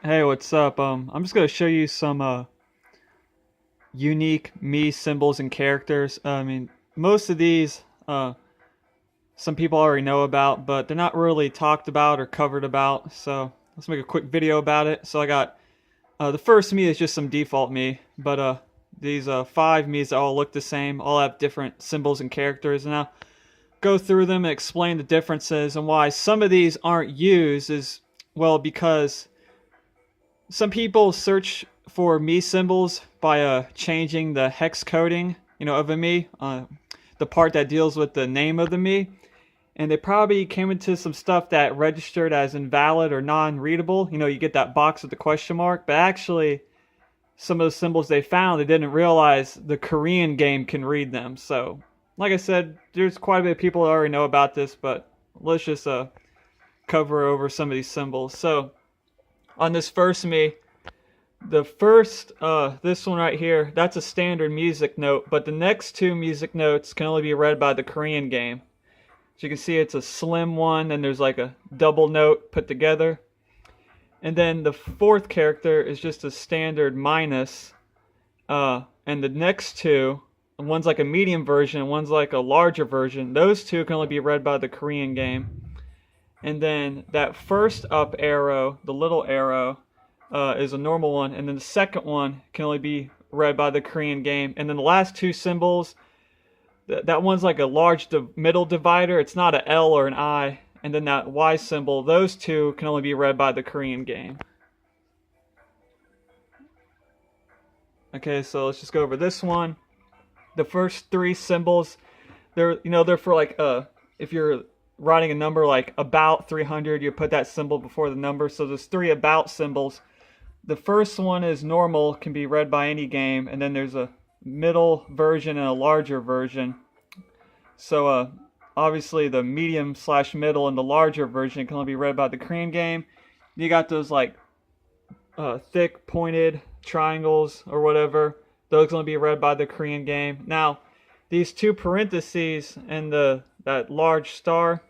Hey, what's up? I'm just gonna show you some unique me symbols and characters. I mean, most of these some people already know about, but they're not really talked about or covered about. So let's make a quick video about it. So I got the first me is just some default me, but these five me's all look the same, all have different symbols and characters, and I'll go through them and explain the differences and why some of these aren't used. Is well because some people search for me symbols by changing the hex coding, of a me, the part that deals with the name of the me, and they probably came into some stuff that registered as invalid or non-readable. You get that box with the question mark, but actually, some of the symbols they found, they didn't realize the Korean game can read them. So, like I said, there's quite a bit of people that already know about this, but let's just cover over some of these symbols. So, on this first me, the first, this one right here, that's a standard music note, but the next two music notes can only be read by the Korean game. So you can see it's a slim one, and there's like a double note put together. And then the fourth character is just a standard minus, and the next two, one's like a medium version, one's like a larger version. Those two can only be read by the Korean game. And then that first up arrow, the little arrow, is a normal one, and then the second one can only be read by the Korean game. And then the last two symbols, that one's like a large middle divider. It's not an L or an I. And then that Y symbol, those two can only be read by the Korean game. Okay, so let's just go over this one. The first three symbols, they're for like if you're writing a number like about 300, you put that symbol before the number. So there's three about symbols. The first one is normal, can be read by any game, and then there's a middle version and a larger version. So obviously the medium / middle and the larger version can only be read by the Korean game. You got those like thick pointed triangles or whatever. Those can only be read by the Korean game. Now, these two parentheses and that large star,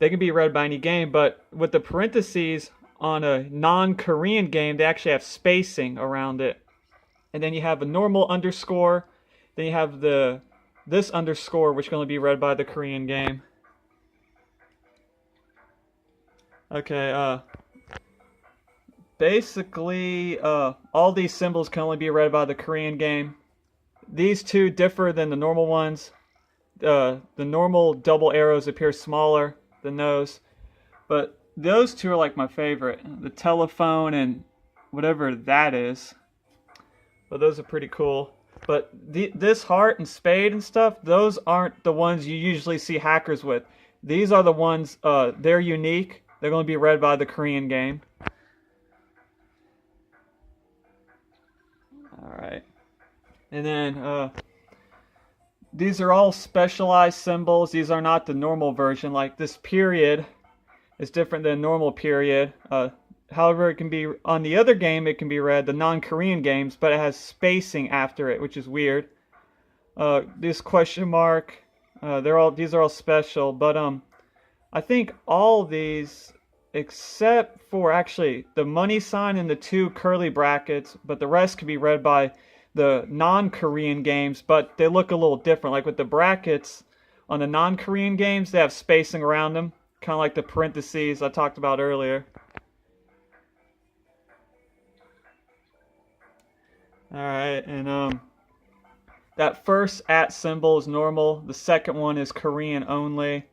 they can be read by any game, but with the parentheses on a non-Korean game, they actually have spacing around it. And then you have a normal underscore, then you have this underscore, which can only be read by the Korean game. Okay, basically, all these symbols can only be read by the Korean game. These two differ than the normal ones. The normal double arrows appear smaller than those, but those two are like my favorite. The telephone and whatever that is. But those are pretty cool. But this heart and spade and stuff, those aren't the ones you usually see hackers with. These are the ones, they're unique. They're going to be read by the Korean game. Alright. And then, these are all specialized symbols. These are not the normal version. Like this period is different than normal period. However, it can be on the other game, it can be read, the non-Korean games, but it has spacing after it, which is weird. This question mark, these are all special, but I think all these, except for actually the money sign and the two curly brackets, but the rest can be read by the non-Korean games, but they look a little different. Like with the brackets on the non-Korean games, they have spacing around them, kind of like the parentheses I talked about earlier. Alright, and that first at symbol is normal. The second one is Korean only.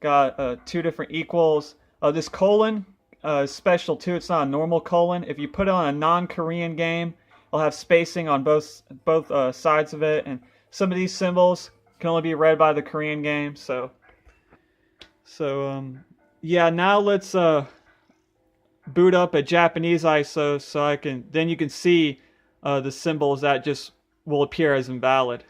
Got two different equals. This colon is special too. It's not a normal colon. If you put it on a non-Korean game, it'll have spacing on both sides of it. And some of these symbols can only be read by the Korean game. So yeah. Now let's boot up a Japanese ISO so then you can see the symbols that just will appear as invalid.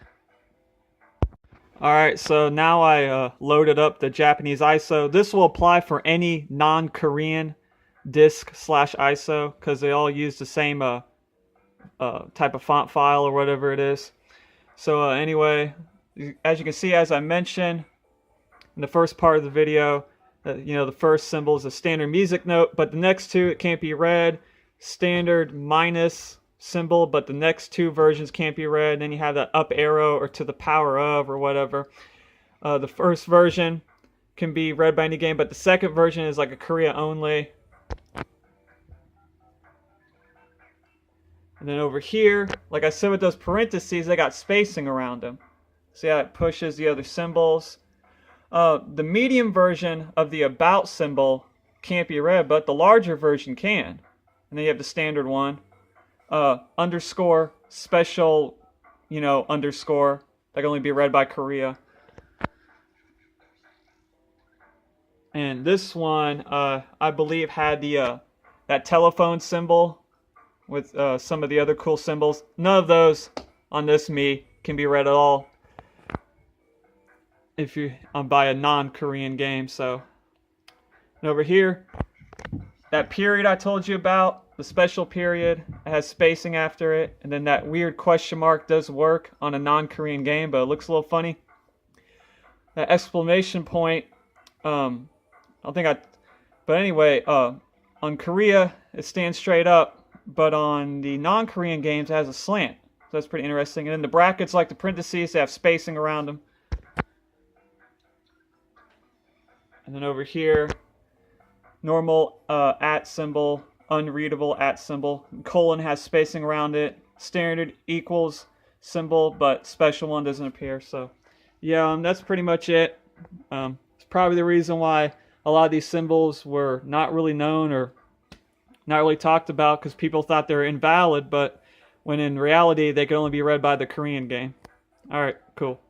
Alright, so now I loaded up the Japanese ISO. This will apply for any non-Korean disk / ISO because they all use the same type of font file or whatever it is. So anyway, as you can see, as I mentioned in the first part of the video, the first symbol is a standard music note, but the next two, it can't be read. standard minus symbol, but the next two versions can't be read. Then you have that up arrow or to the power of or whatever. The first version can be read by any game, but the second version is like a Korea only. And then over here, like I said with those parentheses, they got spacing around them. See how it pushes the other symbols? The medium version of the about symbol can't be read, but the larger version can. And then you have the standard one. Underscore, special, underscore. That can only be read by Korea. And this one, I believe, had the that telephone symbol with some of the other cool symbols. None of those on this Me can be read at all if you buy a non-Korean game. So, and over here, that period I told you about, the special period, it has spacing after it, and then that weird question mark does work on a non-Korean game, but it looks a little funny. That exclamation point, but anyway, on Korea it stands straight up, but on the non-Korean games it has a slant. So that's pretty interesting. And then the brackets, like the parentheses, they have spacing around them. And then over here, normal at symbol, unreadable at symbol. Colon has spacing around it. Standard equals symbol, but special one doesn't appear. So yeah, that's pretty much it. It's probably the reason why a lot of these symbols were not really known or not really talked about, because people thought they were invalid, but when in reality they could only be read by the Korean game. Alright, cool.